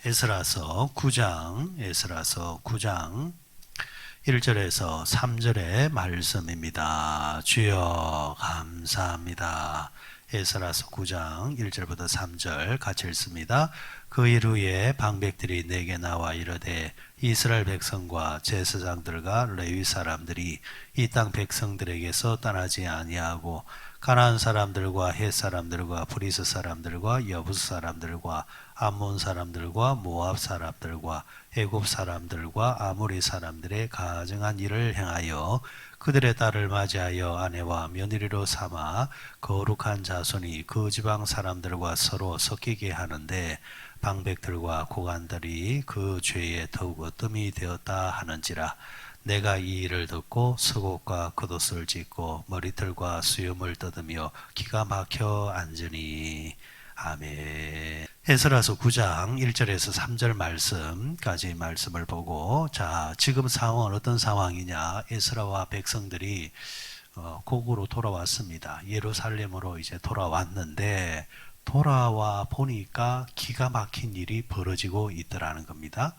에스라서 9장 1절에서 3절의 말씀입니다. 주여 감사합니다. 에스라서 9장 1절부터 3절 같이 읽습니다. 그 일 후에 방백들이 내게 나와 이르되 이스라엘 백성과 제사장들과 레위 사람들이 이 땅 백성들에게서 떠나지 아니하고 가나안 사람들과 헷 사람들과 브리스 사람들과 여부스 사람들과 암몬 사람들과 모압 사람들과 애굽 사람들과 아모리 사람들의 가증한 일을 행하여 그들의 딸을 맞이하여 아내와 며느리로 삼아 거룩한 자손이 그 지방 사람들과 서로 섞이게 하는데 방백들과 고관들이 그 죄에 더욱 어뜸이 되었다 하는지라. 내가 이 일을 듣고 속옷과 겉옷을 찢고 머리털과 수염을 뜯으며 기가 막혀 앉으니. 아멘. 에스라서 9장 1절에서 3절 말씀까지 말씀을 보고, 자, 지금 상황은 어떤 상황이냐? 에스라와 백성들이 고국으로 돌아왔습니다. 예루살렘으로 이제 돌아왔는데, 돌아와 보니까 기가 막힌 일이 벌어지고 있더라는 겁니다.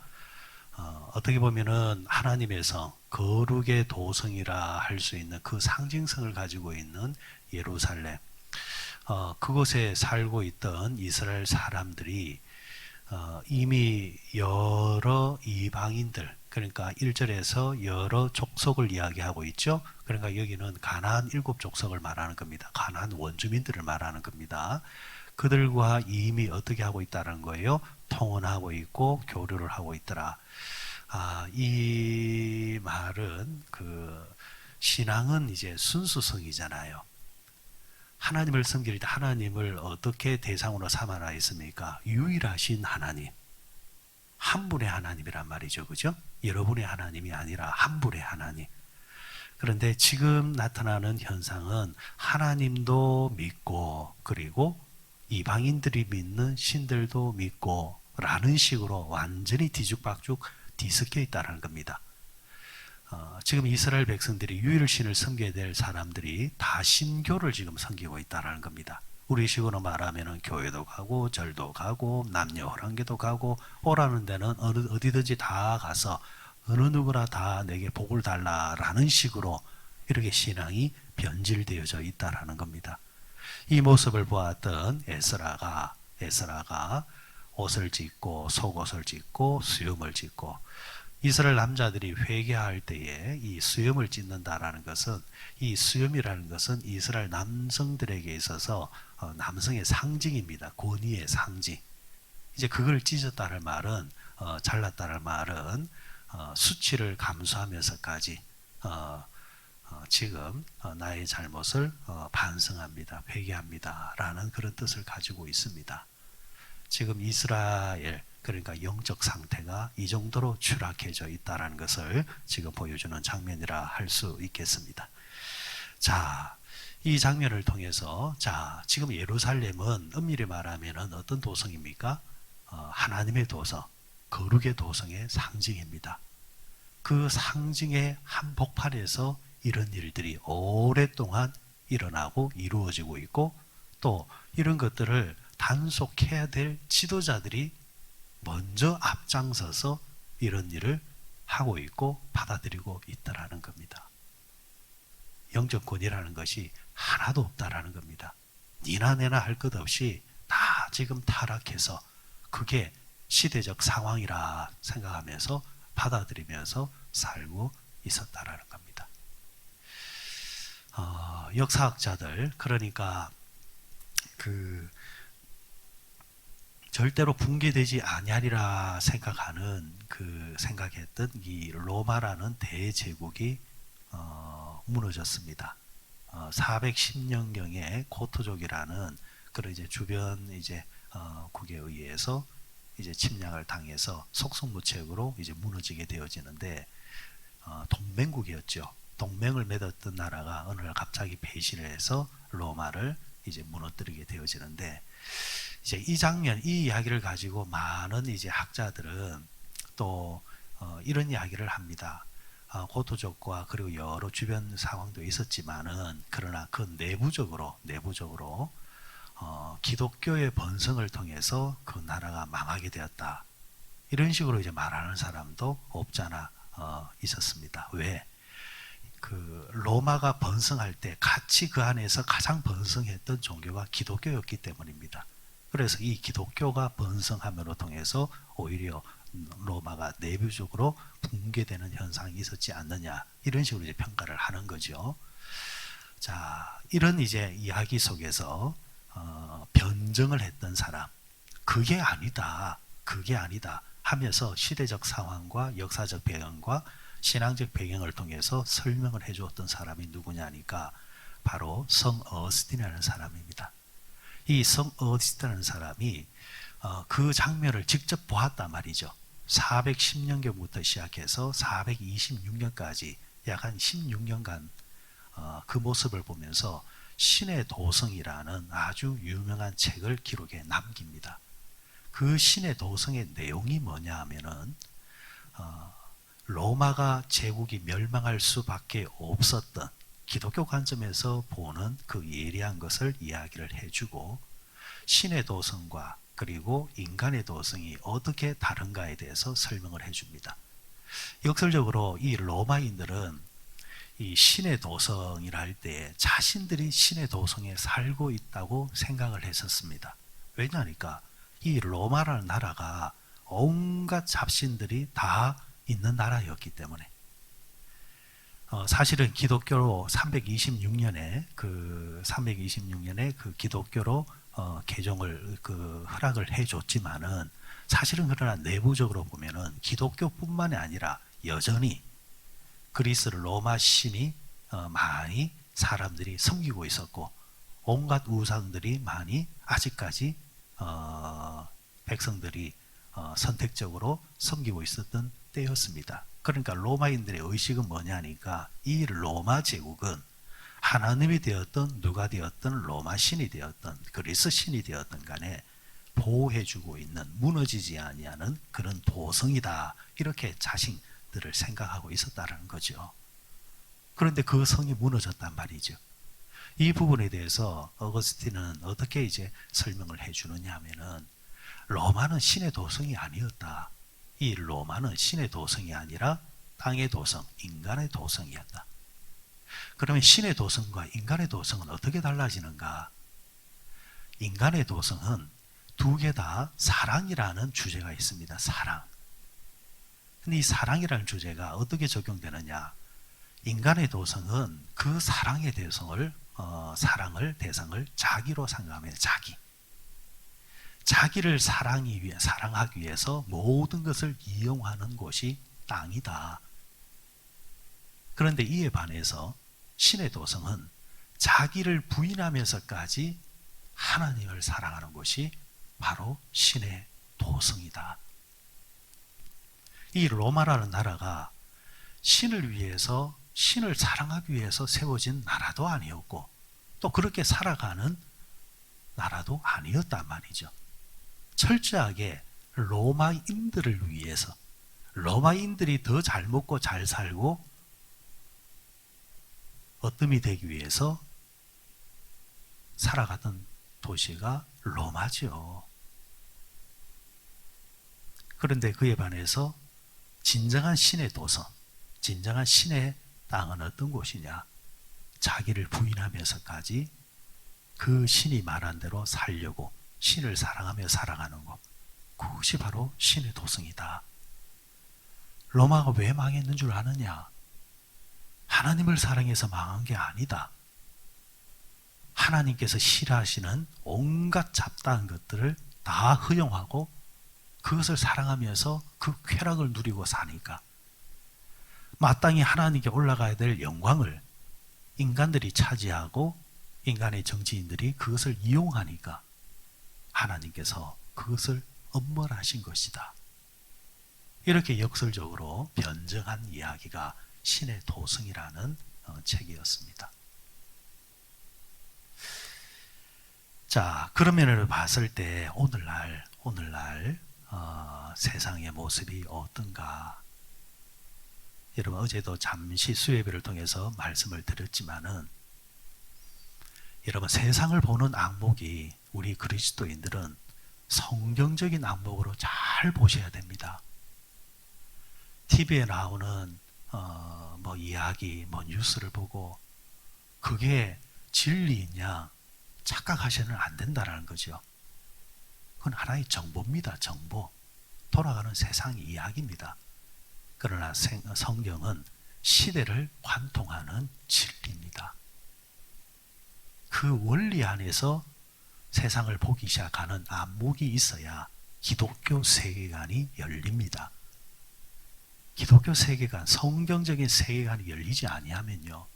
어떻게 보면은 하나님의 성, 거룩의 도성이라 할 수 있는 그 상징성을 가지고 있는 예루살렘, 그곳에 살고 있던 이스라엘 사람들이 이미 여러 이방인들, 그러니까 1절에서 여러 족속을 이야기하고 있죠. 그러니까 여기는 가나안 7족속을 말하는 겁니다. 가나안 원주민들을 말하는 겁니다. 그들과 이미 어떻게 하고 있다는 거예요? 통혼하고 있고 교류를 하고 있더라. 이 말은 신앙은 이제 순수성이잖아요. 하나님을 섬길 때 하나님을 어떻게 대상으로 삼아라 했습니까? 유일하신 하나님, 한 분의 하나님이란 말이죠, 그죠? 여러분의 하나님이 아니라 한 분의 하나님. 그런데 지금 나타나는 현상은 하나님도 믿고, 그리고 이방인들이 믿는 신들도 믿고 라는 식으로 완전히 뒤죽박죽 뒤섞여 있다는 겁니다. 지금 이스라엘 백성들이 유일신을 섬겨야 될 사람들이 다 신교를 지금 섬기고 있다는 겁니다. 우리 식으로 말하면 교회도 가고 절도 가고 남녀 호랑교도 가고 오라는 데는 어디든지 다 가서 어느 누구나 다 내게 복을 달라라는 식으로 이렇게 신앙이 변질되어져 있다는 겁니다. 이 모습을 보았던 에스라가 옷을 찢고 속옷을 찢고 수염을 찢고, 이스라엘 남자들이 회개할 때에 이 수염을 찢는다라는 것은, 이 수염이라는 것은 이스라엘 남성들에게 있어서 남성의 상징입니다. 권위의 상징. 이제 그걸 찢었다는 말은, 잘랐다는 말은 수치를 감수하면서까지 지금 나의 잘못을 반성합니다, 회개합니다 라는 그런 뜻을 가지고 있습니다. 지금 이스라엘, 그러니까 영적 상태가 이 정도로 추락해져 있다는 것을 지금 보여주는 장면이라 할 수 있겠습니다. 자, 이 장면을 통해서, 자, 지금 예루살렘은 엄밀히 말하면 어떤 도성입니까? 하나님의 도성, 거룩의 도성의 상징입니다. 그 상징의 한복판에서 이런 일들이 오랫동안 일어나고 이루어지고 있고, 또 이런 것들을 단속해야 될 지도자들이 먼저 앞장서서 이런 일을 하고 있고 받아들이고 있다라는 겁니다. 영적 권위라는 것이 하나도 없다라는 겁니다. 니나 내나 할 것 없이 다 지금 타락해서 그게 시대적 상황이라 생각하면서 받아들이면서 살고 있었다라는 겁니다. 역사학자들, 그러니까 절대로 붕괴되지 아니하리라 생각했던 이 로마라는 대제국이 무너졌습니다. 410년경에 고토족이라는 그런 이제 주변 국에 의해서 이제 침략을 당해서 속성무책으로 이제 무너지게 되어지는데, 동맹국이었죠. 동맹을 맺었던 나라가 어느 날 갑자기 배신을 해서 로마를 이제 무너뜨리게 되어지는데, 이제 이 장면, 이 이야기를 가지고 많은 이제 학자들은 또 이런 이야기를 합니다. 고토족과 그리고 여러 주변 상황도 있었지만은, 그러나 그 내부적으로 기독교의 번성을 통해서 그 나라가 망하게 되었다. 이런 식으로 이제 말하는 사람도 없잖아 있었습니다. 왜? 그 로마가 번성할 때 같이 그 안에서 가장 번성했던 종교가 기독교였기 때문입니다. 그래서 이 기독교가 번성함으로 통해서 오히려 로마가 내부적으로 붕괴되는 현상이 있었지 않느냐, 이런 식으로 이제 평가를 하는 거죠. 자, 이런 이제 이야기 속에서 변증을 했던 사람, 그게 아니다 하면서 시대적 상황과 역사적 배경과 신앙적 배경을 통해서 설명을 해주었던 사람이 누구냐니까 바로 성 어거스틴이라는 사람입니다. 이 성 어거스틴이라는 사람이 그 장면을 직접 보았단 말이죠. 410년경부터 시작해서 426년까지 약 한 16년간 그 모습을 보면서 신의 도성이라는 아주 유명한 책을 기록해 남깁니다. 그 신의 도성의 내용이 뭐냐 하면은 로마가 제국이 멸망할 수밖에 없었던, 기독교 관점에서 보는 그 예리한 것을 이야기를 해주고, 신의 도성과 그리고 인간의 도성이 어떻게 다른가에 대해서 설명을 해줍니다. 역설적으로 이 로마인들은 이 신의 도성이라 할 때 자신들이 신의 도성에 살고 있다고 생각을 했었습니다. 왜냐하니까 이 로마라는 나라가 온갖 잡신들이 다 있는 나라였기 때문에. 사실은 기독교로 326년에 그 기독교로 개종을 허락을 해줬지만은, 사실은 그러나 내부적으로 보면은 기독교뿐만이 아니라 여전히 그리스 로마 신이 많이 사람들이 섬기고 있었고, 온갖 우상들이 많이 아직까지 백성들이 선택적으로 섬기고 있었던 때였습니다. 그러니까 로마인들의 의식은 뭐냐니까 이 로마 제국은 하나님이 되었던 누가 되었던 로마 신이 되었던 그리스 신이 되었던 간에 보호해주고 있는, 무너지지 아니하는 그런 도성이다, 이렇게 자신들을 생각하고 있었다는 거죠. 그런데 그 성이 무너졌단 말이죠. 이 부분에 대해서 어거스틴은 어떻게 이제 설명을 해주느냐 하면은, 로마는 신의 도성이 아니었다. 이 로마는 신의 도성이 아니라 땅의 도성, 인간의 도성이었다. 그러면 신의 도성과 인간의 도성은 어떻게 달라지는가? 인간의 도성은 두 개 다 사랑이라는 주제가 있습니다. 사랑. 근데 이 사랑이라는 주제가 어떻게 적용되느냐? 인간의 도성은 그 사랑의 대상을 자기로 생각하면 자기를 사랑하기 위해서 모든 것을 이용하는 곳이 땅이다. 그런데 이에 반해서 신의 도성은 자기를 부인하면서까지 하나님을 사랑하는 것이 바로 신의 도성이다. 이 로마라는 나라가 신을 위해서, 신을 사랑하기 위해서 세워진 나라도 아니었고, 또 그렇게 살아가는 나라도 아니었단 말이죠. 철저하게 로마인들을 위해서, 로마인들이 더 잘 먹고 잘 살고 어뜸이 되기 위해서 살아가던 도시가 로마죠. 그런데 그에 반해서 진정한 신의 도성, 진정한 신의 땅은 어떤 곳이냐? 자기를 부인하면서까지 그 신이 말한 대로 살려고 신을 사랑하며 살아가는 것, 그것이 바로 신의 도성이다. 로마가 왜 망했는 줄 아느냐? 하나님을 사랑해서 망한 게 아니다. 하나님께서 싫어하시는 온갖 잡다한 것들을 다 허용하고 그것을 사랑하면서 그 쾌락을 누리고 사니까, 마땅히 하나님께 올라가야 될 영광을 인간들이 차지하고 인간의 정치인들이 그것을 이용하니까 하나님께서 그것을 엄벌하신 것이다. 이렇게 역설적으로 변증한 이야기가 신의 도성이라는 책이었습니다. 자, 그런 면을 봤을 때 오늘날 세상의 모습이 어떤가? 여러분, 어제도 잠시 수예배를 통해서 말씀을 드렸지만은, 여러분, 세상을 보는 안목이 우리 그리스도인들은 성경적인 안목으로 잘 보셔야 됩니다. TV에 나오는 뭐 이야기, 뭐 뉴스를 보고 그게 진리냐 착각하셔는 안 된다라는 거죠. 그건 하나의 정보입니다. 정보. 돌아가는 세상 이야기입니다. 그러나 성경은 시대를 관통하는 진리입니다. 그 원리 안에서 세상을 보기 시작하는 안목이 있어야 기독교 세계관이 열립니다. 기독교 세계관, 성경적인 세계관이 열리지 아니하면요,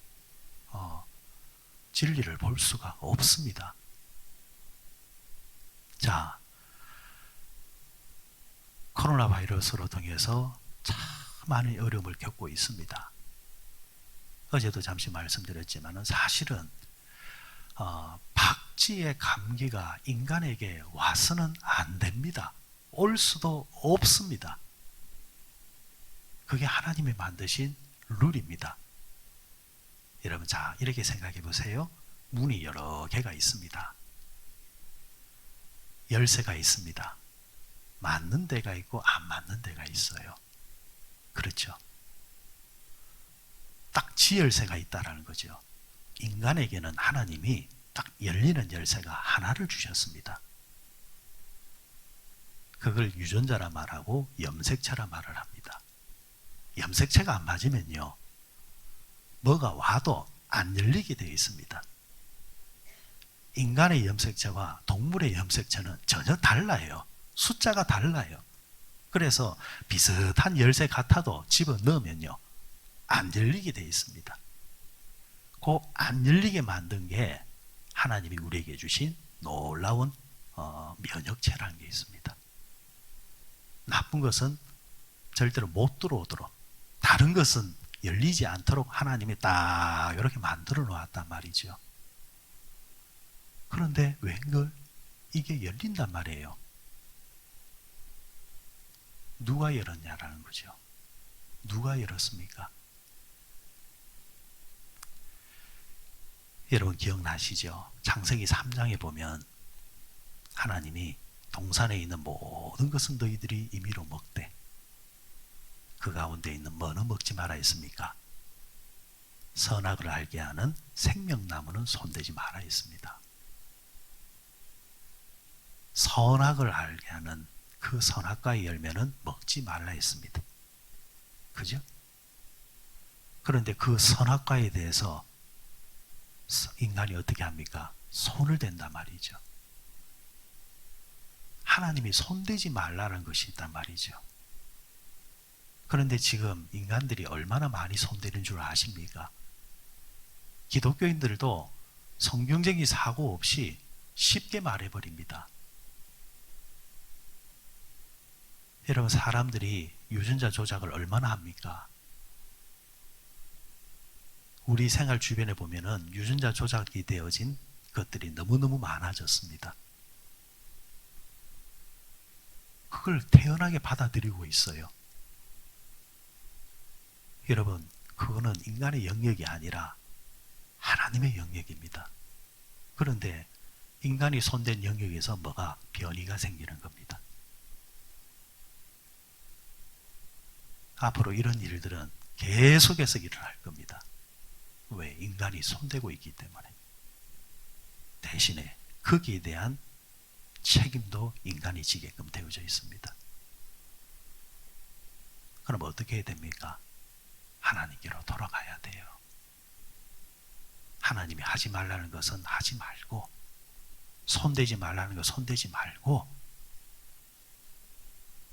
진리를 볼 수가 없습니다. 자, 코로나 바이러스로 통해서 참 많은 어려움을 겪고 있습니다. 어제도 잠시 말씀드렸지만 사실은 박쥐의 감기가 인간에게 와서는 안 됩니다. 올 수도 없습니다. 그게 하나님이 만드신 룰입니다. 여러분, 자, 이렇게 생각해 보세요. 문이 여러 개가 있습니다. 열쇠가 있습니다. 맞는 데가 있고 안 맞는 데가 있어요. 그렇죠? 딱 지열쇠가 있다라는 거죠. 인간에게는 하나님이 딱 열리는 열쇠가 하나를 주셨습니다. 그걸 유전자라 말하고 염색체라 말을 합니다. 염색체가 안 맞으면요, 뭐가 와도 안 열리게 되어 있습니다. 인간의 염색체와 동물의 염색체는 전혀 달라요. 숫자가 달라요. 그래서 비슷한 열쇠 같아도 집어넣으면요, 안 열리게 되어 있습니다. 그 안 열리게 만든 게 하나님이 우리에게 주신 놀라운 면역체라는 게 있습니다. 나쁜 것은 절대로 못 들어오도록, 다른 것은 열리지 않도록 하나님이 딱 이렇게 만들어 놓았단 말이죠. 그런데 웬걸 이게 열린단 말이에요. 누가 열었냐라는 거죠. 누가 열었습니까? 여러분 기억나시죠? 창세기 3장에 보면 하나님이 동산에 있는 모든 것은 너희들이 임의로 먹되 그 가운데 있는 뭐는 먹지 마라 했습니까? 선악을 알게 하는 생명나무는 손대지 마라 했습니다. 선악을 알게 하는 그 선악과의 열매는 먹지 말라 했습니다. 그죠? 그런데 그 선악과에 대해서 인간이 어떻게 합니까? 손을 댄단 말이죠. 하나님이 손대지 말라는 것이 있단 말이죠. 그런데 지금 인간들이 얼마나 많이 손대는 줄 아십니까? 기독교인들도 성경적인 사고 없이 쉽게 말해버립니다. 여러분, 사람들이 유전자 조작을 얼마나 합니까? 우리 생활 주변에 보면은 유전자 조작이 되어진 것들이 너무너무 많아졌습니다. 그걸 태연하게 받아들이고 있어요. 여러분, 그거는 인간의 영역이 아니라 하나님의 영역입니다. 그런데 인간이 손댄 영역에서 뭐가 변이가 생기는 겁니다. 앞으로 이런 일들은 계속해서 일어날 겁니다. 왜? 인간이 손대고 있기 때문에. 대신에 거기에 대한 책임도 인간이 지게끔 되어져 있습니다. 그럼 어떻게 해야 됩니까? 하나님께로 돌아가야 돼요. 하나님이 하지 말라는 것은 하지 말고, 손대지 말라는 것 손대지 말고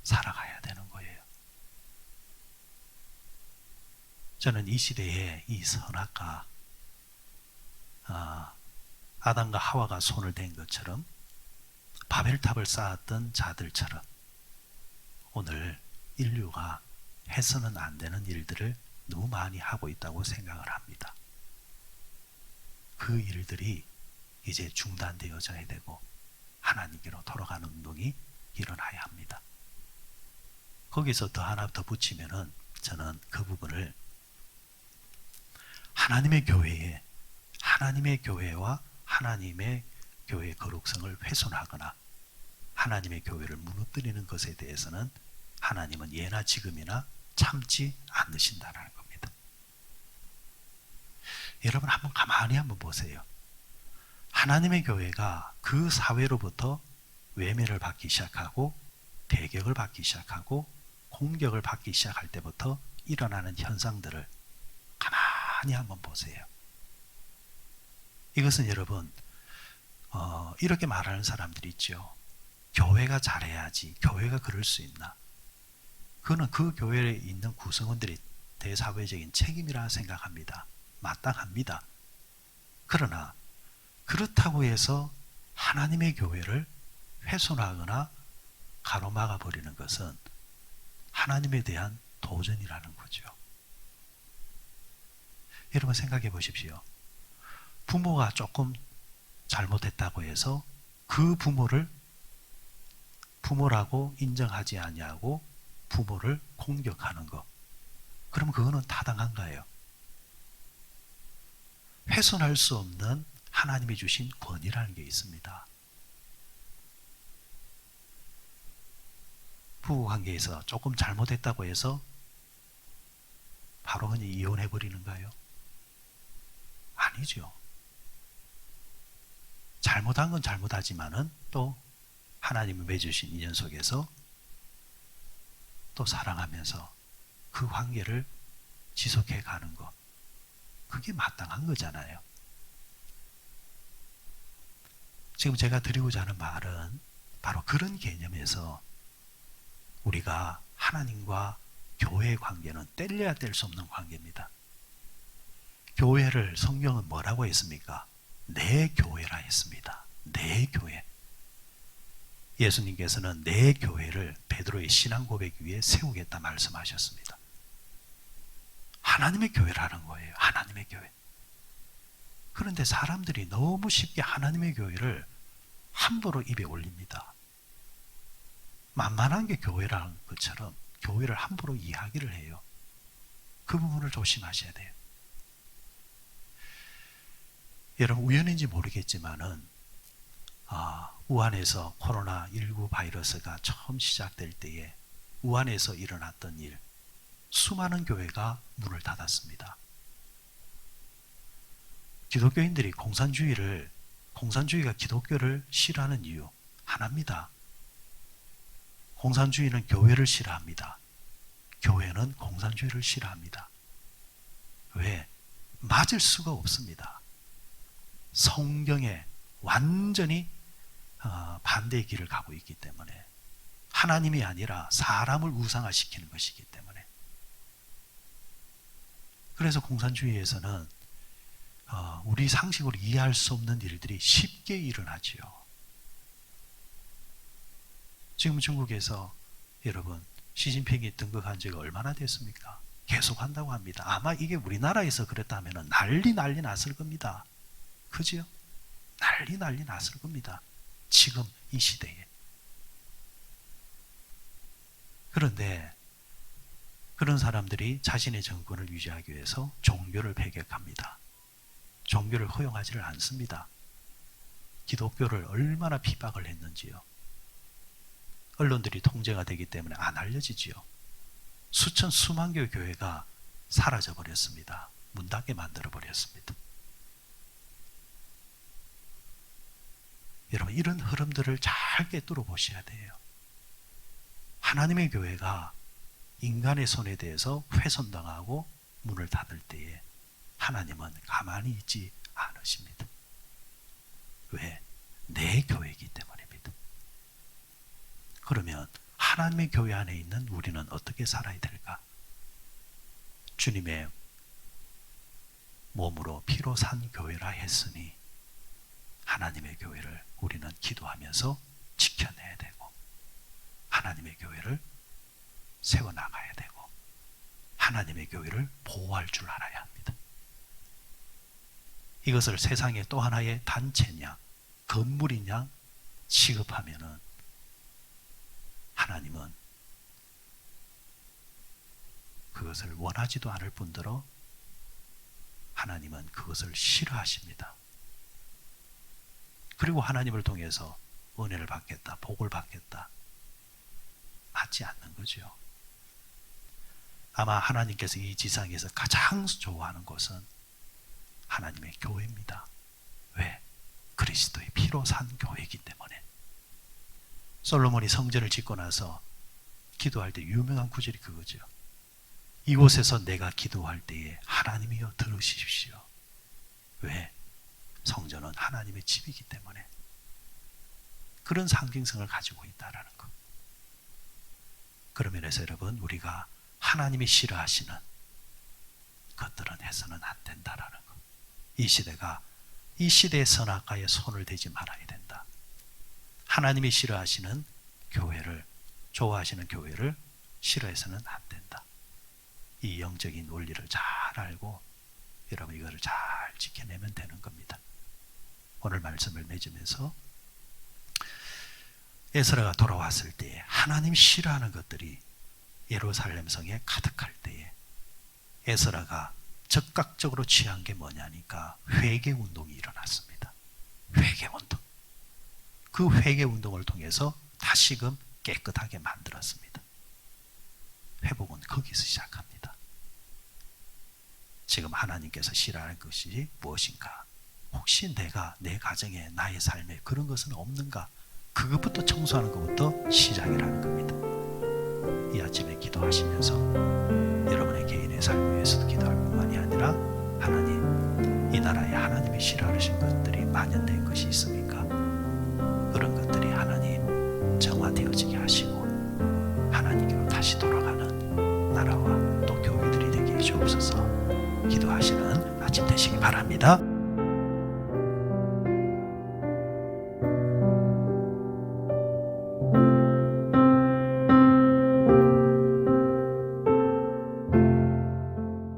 살아가야 되는 거예요. 저는 이 시대에 이 선악과 아담과 하와가 손을 댄 것처럼 바벨탑을 쌓았던 자들처럼 오늘 인류가 해서는 안 되는 일들을 너무 많이 하고 있다고 생각을 합니다. 그 일들이 이제 중단되어져야 되고 하나님께로 돌아가는 운동이 일어나야 합니다. 거기서 더 하나 더 붙이면은 저는 그 부분을 하나님의 교회와 하나님의 교회의 거룩성을 훼손하거나 하나님의 교회를 무너뜨리는 것에 대해서는 하나님은 예나 지금이나 참지 않으신다는 겁니다. 여러분 한번 가만히 한번 보세요. 하나님의 교회가 그 사회로부터 외면을 받기 시작하고 대격을 받기 시작하고 공격을 받기 시작할 때부터 일어나는 현상들을 가만히 한번 보세요. 이것은 여러분 이렇게 말하는 사람들이 있죠. 교회가 잘해야지, 교회가 그럴 수 있나. 그거는 그 교회에 있는 구성원들의 대사회적인 책임이라 생각합니다. 마땅합니다. 그러나 그렇다고 해서 하나님의 교회를 훼손하거나 가로막아 버리는 것은 하나님에 대한 도전이라는 거죠. 여러분 생각해 보십시오. 부모가 조금 잘못했다고 해서 그 부모를 부모라고 인정하지 아니하고 부모를 공격하는 것, 그럼 그거는 타당한가요? 훼손할 수 없는 하나님이 주신 권위라는 게 있습니다. 부부관계에서 조금 잘못했다고 해서 바로 그냥 이혼해버리는가요? 아니죠. 잘못한 건 잘못하지만은 또 하나님이 맺으신 인연 속에서 또 사랑하면서 그 관계를 지속해 가는 것, 그게 마땅한 거잖아요. 지금 제가 드리고자 하는 말은 바로 그런 개념에서 우리가 하나님과 교회의 관계는 뗄래야 뗄 수 없는 관계입니다. 교회를 성경은 뭐라고 했습니까? 내 교회라 했습니다. 내 교회. 예수님께서는 내 교회를 베드로의 신앙 고백 위에 세우겠다 말씀하셨습니다. 하나님의 교회라는 거예요. 하나님의 교회. 그런데 사람들이 너무 쉽게 하나님의 교회를 함부로 입에 올립니다. 만만한 게 교회라는 것처럼 교회를 함부로 이야기를 해요. 그 부분을 조심하셔야 돼요. 여러분 우연인지 모르겠지만은 우한에서 코로나19 바이러스가 처음 시작될 때에 우한에서 일어났던 일, 수많은 교회가 문을 닫았습니다. 기독교인들이 공산주의가 기독교를 싫어하는 이유 하나입니다. 공산주의는 교회를 싫어합니다. 교회는 공산주의를 싫어합니다. 왜? 맞을 수가 없습니다. 성경에 완전히 반대의 길을 가고 있기 때문에, 하나님이 아니라 사람을 우상화시키는 것이기 때문에. 그래서 공산주의에서는 우리 상식으로 이해할 수 없는 일들이 쉽게 일어나지요. 지금 중국에서 여러분 시진핑이 등극한 지가 얼마나 됐습니까? 계속 한다고 합니다. 아마 이게 우리나라에서 그랬다면 난리 났을 겁니다. 그죠? 난리 났을 겁니다. 지금 이 시대에. 그런데 그런 사람들이 자신의 정권을 유지하기 위해서 종교를 배격합니다. 종교를 허용하지를 않습니다. 기독교를 얼마나 핍박을 했는지요. 언론들이 통제가 되기 때문에 안 알려지지요. 수만 개의 교회가 사라져 버렸습니다. 문 닫게 만들어 버렸습니다. 여러분 이런 흐름들을 잘 꿰뚫어 보셔야 돼요. 하나님의 교회가 인간의 손에 대해서 훼손당하고 문을 닫을 때에 하나님은 가만히 있지 않으십니다. 왜? 내 교회이기 때문입니다. 그러면 하나님의 교회 안에 있는 우리는 어떻게 살아야 될까? 주님의 몸으로 피로 산 교회라 했으니 하나님의 교회를 우리는 기도하면서 지켜내야 되고, 하나님의 교회를 세워나가야 되고, 하나님의 교회를 보호할 줄 알아야 합니다. 이것을 세상의 또 하나의 단체냐 건물이냐 취급하면은 하나님은 그것을 원하지도 않을 뿐더러 하나님은 그것을 싫어하십니다. 그리고 하나님을 통해서 은혜를 받겠다, 복을 받겠다, 맞지 않는 거죠. 아마 하나님께서 이 지상에서 가장 좋아하는 곳은 하나님의 교회입니다. 왜? 그리스도의 피로 산 교회이기 때문에. 솔로몬이 성전을 짓고 나서 기도할 때 유명한 구절이 그거죠. 이곳에서 내가 기도할 때에 하나님이여 들으십시오. 왜? 성전은 하나님의 집이기 때문에. 그런 상징성을 가지고 있다라는 것. 그런 면에서 여러분, 우리가 하나님이 싫어하시는 것들은 해서는 안 된다라는 것. 이 시대의 선악과에 손을 대지 말아야 된다. 하나님이 싫어하시는 교회를, 좋아하시는 교회를 싫어해서는 안 된다. 이 영적인 원리를 잘 알고 여러분 이거를 잘 지켜내면 되는 겁니다. 오늘 말씀을 맺으면서 에스라가 돌아왔을 때에 하나님 싫어하는 것들이 예루살렘 성에 가득할 때에 에스라가 적극적으로 취한 게 뭐냐니까 회개 운동이 일어났습니다. 회개 운동. 그 회개 운동을 통해서 다시금 깨끗하게 만들었습니다. 회복은 거기서 시작합니다. 지금 하나님께서 싫어하는 것이 무엇인가? 혹시 내가 내 가정에 나의 삶에 그런 것은 없는가? 그것부터 청소하는 것부터 시작이라는 겁니다. 이 아침에 기도하시면서 여러분의 개인의 삶을 위해서도 기도할 뿐만이 아니라 하나님, 이 나라에 하나님이 싫어하시는 것들이 만연된 것이 있습니까? 그런 것들이 하나님 정화되어지게 하시고 하나님께로 다시 돌아가는 나라와 또 교회들이 되게 해주옵소서. 기도하시는 아침 되시기 바랍니다.